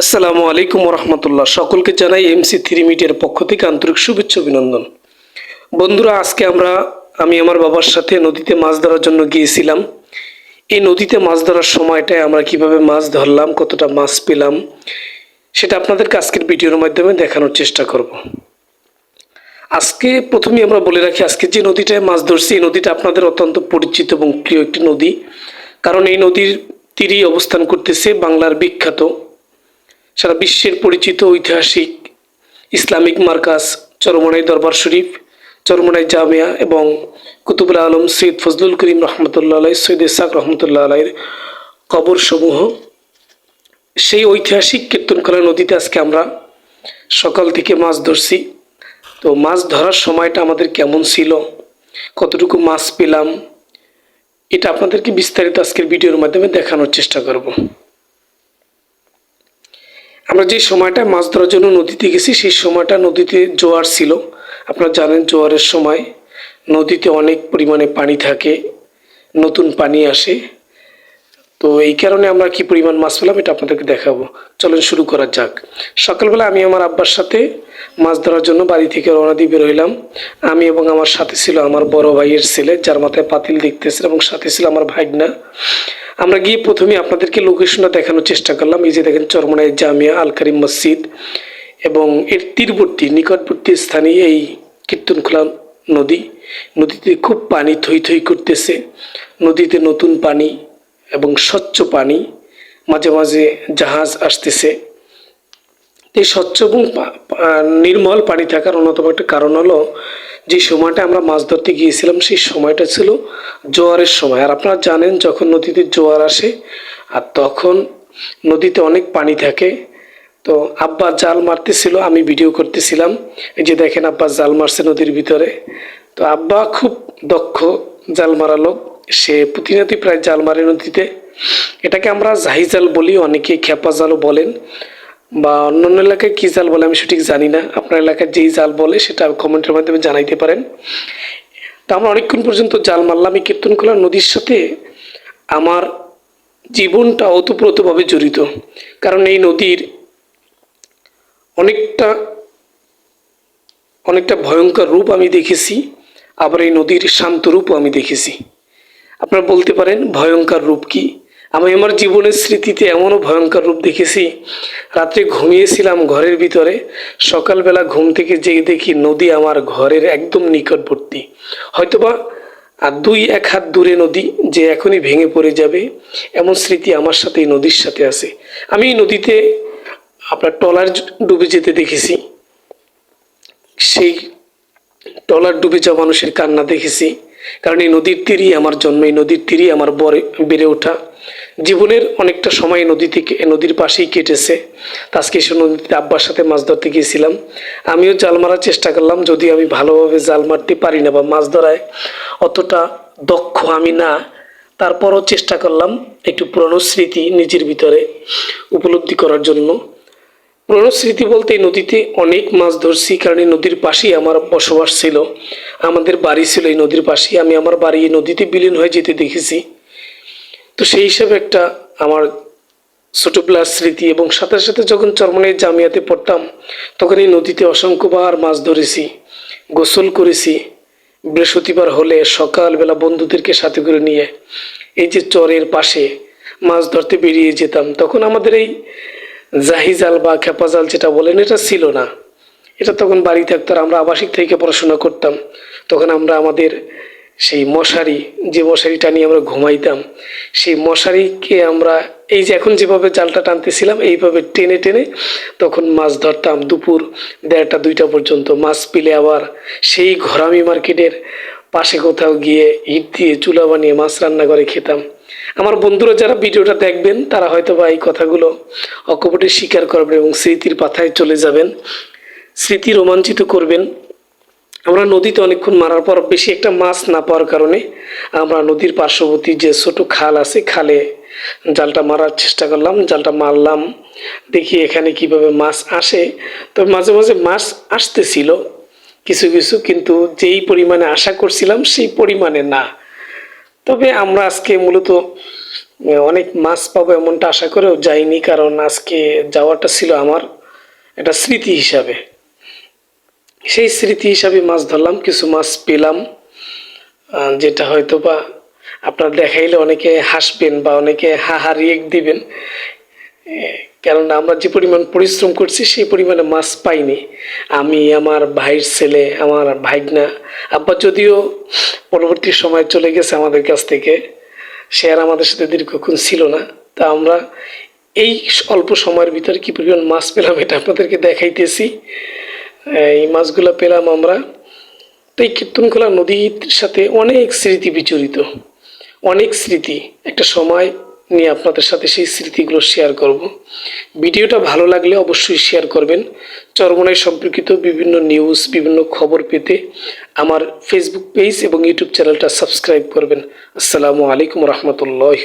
আসসালামু আলাইকুম রহমতুল্লাহ। সকলকে জানাই MC3 মিডিয়ার পক্ষ থেকে আন্তরিক শুভেচ্ছা অভিনন্দন। বন্ধুরা, আজকে আমি আমার বাবার সাথে নদীতে মাছ ধরার জন্য গিয়েছিলাম। এই নদীতে মাছ ধরার সময়টায় আমরা কিভাবে মাছ ধরলাম, কতটা মাছ পেলাম, সেটা আপনাদেরকে আজকের ভিডিওর মাধ্যমে দেখানোর চেষ্টা করব। আজকে প্রথমেই আমরা বলে রাখি, আজকে যে নদীটায় মাছ ধরছি এই নদীটা আপনাদের অত্যন্ত পরিচিত এবং প্রিয় একটি নদী। কারণ এই নদীর তীরেই অবস্থান করতেছে বাংলার বিখ্যাত, সারা বিশ্বের পরিচিত ঐতিহাসিক ইসলামিক মার্কাজ চরমোনাই দরবার শরীফ, চরমোনাই জামিয়া এবং কুতুবুল আলম সৈয়দ ফজলুল করিম রহমতুল্লাহ আলাই, সৈয়দ ইসাক রহমতুল্লাহ আলাইয়ের কবরসমূহ। সেই ঐতিহাসিক কীর্তনখোলা নদীতে আজকে আমরা সকাল থেকে মাছ ধরছি। তো মাছ ধরার সময়টা আমাদের কেমন ছিল, কতটুকু মাছ পেলাম, এটা আপনাদেরকে বিস্তারিত আজকের ভিডিওর মাধ্যমে দেখানোর চেষ্টা করব। আমরা যে সময়টা মাছ ধরার জন্য নদীতে গেছি সেই সময়টা নদীতে জোয়ার ছিল। আপনারা জানেন জোয়ারের সময় নদীতে অনেক পরিমাণে পানি থাকে, নতুন পানি আসে। তো এই কারণে আমরা কি পরিমাণ মাছ পেলাম এটা আপনাদেরকে দেখাবো। চলেন শুরু করা যাক। সকালবেলা আমি আমার আব্বার সাথে মাছ ধরার জন্য বাড়ি থেকে রওনা দিয়ে বের হইলাম। আমি এবং আমার সাথে ছিল আমার বড় ভাইয়ের ছেলে, যার মাথায় পাতিল দেখতেছিল, এবং সাথে ছিল আমার ভাইগনা। আমরা গিয়ে প্রথমে আপনাদেরকে লোকেশনটা দেখানোর চেষ্টা করলাম। এই যে দেখেন চরমোনাই জামিয়া আল কারিম মসজিদ এবং এর তীরবর্তী নিকটবর্তী স্থানে এই কীর্তনখোলা নদী। নদীতে খুব পানি থই থই করতেছে। নদীতে নতুন পানি এবং স্বচ্ছ পানি, মাঝে মাঝে জাহাজ আসতেছে। এই স্বচ্ছ এবং নির্মল পানি থাকার অন্যতম একটা কারণ হলো যে সময়টা আমরা মাছ ধরতে গিয়েছিলাম সেই সময়টা ছিল জোয়ারের সময়। আর আপনারা জানেন যখন নদীতে জোয়ার আসে আর তখন নদীতে অনেক পানি থাকে। তো আব্বা জাল মারতেছিল, আমি ভিডিও করতেছিলাম। এই যে দেখেন আব্বা জাল মারছে নদীর ভিতরে। তো আব্বা খুব দক্ষ জাল মারা লোক, সে প্রতিনিয়ত প্রায় জাল মারে নদীতে। এটাকে আমরা জাহি জাল বলি, অনেকে খেপা জালও বলেন, বা অন্যান্য এলাকায় কী জাল বলে আমি সঠিক জানি না। আপনার এলাকায় যেই জাল বলে সেটা কমেন্টের মাধ্যমে জানাইতে পারেন। তা আমরা অনেকক্ষণ পর্যন্ত জাল মারলাম। এই কীর্তনখোলা নদীর সাথে আমার জীবনটা ওতপ্রোতভাবে জড়িত। কারণ এই নদীর অনেকটা অনেকটা ভয়ঙ্কর রূপ আমি দেখেছি, আবার এই নদীর শান্ত রূপও আমি দেখেছি। আপনারা বলতে পারেন ভয়ঙ্কর রূপ কি? আমি আমার জীবনের স্মৃতিতে এমনও ভয়ঙ্কর রূপ দেখেছি। রাত্রে ঘুমিয়েছিলাম ঘরের ভিতরে, সকালবেলা ঘুম থেকে জেগে দেখি নদী আমার ঘরের একদম নিকটবর্তী, হয়তোবা আর 2-1 হাত দূরে নদী, যে এখনই ভেঙে পড়ে যাবে এমন স্মৃতি আমার সাথে এই নদীর সাথে আছে। আমি এই নদীতে আপনার ট্রলার ডুবে যেতে দেখেছি, সেই ট্রলার ডুবে যাওয়া মানুষের কান্না দেখেছি। কারণ এই নদীর তীরই আমার জন্ম, এই নদীর তীরই আমার বেড়ে ওঠা। জীবনের অনেকটা সময় নদীর পাশেই কেটেছে। আজকে সে নদীতে আব্বার সাথে মাছ ধরতে গিয়েছিলাম। আমিও জাল মারার চেষ্টা করলাম, যদি আমি ভালোভাবে জাল মারতে পারি না বা মাছ ধরায় অতটা দক্ষ আমি না, তারপরও চেষ্টা করলাম একটু পুরনো স্মৃতি নিজের ভিতরে উপলব্ধি করার জন্য। পুরনো স্মৃতি বলতে এই নদীতে অনেক মাছ ধরছি, কারণ এই নদীর পাশেই আমার বসবাস ছিল, আমাদের বাড়ি ছিল এই নদীর পাশেই। আমি আমার বাড়ি এই নদীতে বিলীন হয়ে যেতে দেখেছি। তো সেই হিসাবে একটা আমার ছোটোবেলার স্মৃতি। এবং সাথে সাথে যখন চরমোনাই জামিয়াতে পড়তাম তখন এই নদীতে অসংখ্যবার মাছ ধরেছি, গোসল করেছি। বৃহস্পতিবার হলে সকালবেলা বন্ধুদেরকে সাথে করে নিয়ে এই যে চরের পাশে মাছ ধরতে বেরিয়ে যেতাম। তখন আমাদের এই জাহি জাল বা খেপা জাল যেটা বলেন এটা ছিল না। এটা তখন বাড়ি থাকতো, আর আমরা আবাসিক থেকে পড়াশোনা করতাম। তখন আমরা আমাদের সেই মশারি, যে মশারিটা নিয়ে আমরা ঘুমাইতাম, সেই মশারিকে আমরা এই যে এখন যেভাবে জালটা টানতেছিলাম এইভাবে টেনে টেনে তখন মাছ ধরতাম দুপুর 1:30-2টা পর্যন্ত। মাছ পেলে আবার সেই ঘরামি মার্কেটের পাশে কোথাও গিয়ে ইট দিয়ে চুলা বানিয়ে মাছ রান্না করে খেতাম। আমার বন্ধুরা যারা ভিডিওটা দেখবেন তারা হয়তো বা এই কথাগুলো অকপটে স্বীকার করবেন এবং স্মৃতির পাথায় চলে যাবেন, স্মৃতি রোমাঞ্চিত করবেন। আমরা নদীতে অনেকক্ষণ মারার পর বেশি একটা মাছ না পাওয়ার কারণে আমরা নদীর পার্শ্ববর্তী যে ছোট খাল আছে, খালে জালটা মারার চেষ্টা করলাম। জালটা মারলাম, দেখি এখানে কিভাবে মাছ আসে। তো মাঝে মাঝে মাছ আসতেছিল কিছু কিছু, কিন্তু যেই পরিমাণে আশা করছিলাম সেই পরিমাণে না। তবে আমরা আজকে মূলত অনেক মাছ পাবো এমনটা আশা করেও যাইনি, কারণ আজকে যাওয়াটা ছিল আমার একটা স্মৃতি হিসাবে। সেই স্মৃতি হিসাবে মাছ ধরলাম, কিছু মাছ পেলাম, যেটা হয়তো বা আপনার দেখাইলে অনেকে হাসবেন বা অনেকে হাহা রিয়েক্ট দিবেন, কেননা আমরা যে পরিমাণ পরিশ্রম করছি সেই পরিমাণে মাছ পাইনি। আমি, আমার ভাইয়ের ছেলে, আমার ভাইগনা, আব্বা যদিও পরবর্তী সময় চলে গেছে আমাদের কাছ থেকে, সে আর আমাদের সাথে দীর্ঘক্ষণ ছিল না। তা আমরা এই অল্প সময়ের ভিতরে কি পরিমাণ মাছ পেলাম এটা আপনাদেরকে দেখাইতেছি। এই মাছগুলো পেলাম আমরা। তো এই কীর্তনখোলা নদীর সাথে অনেক স্মৃতি বিচরিত, অনেক স্মৃতি। একটা সময় নিয়ে আপনাদের সাথে সেই স্মৃতিগুলো শেয়ার করব। ভিডিওটা ভালো লাগলে অবশ্যই শেয়ার করবেন। চরমোনাই সম্পর্কিত বিভিন্ন নিউজ, বিভিন্ন খবর পেতে আমার ফেসবুক পেজ এবং ইউটিউব চ্যানেলটা সাবস্ক্রাইব করবেন। আসসালামু আলাইকুম রহমতুল্লাহ।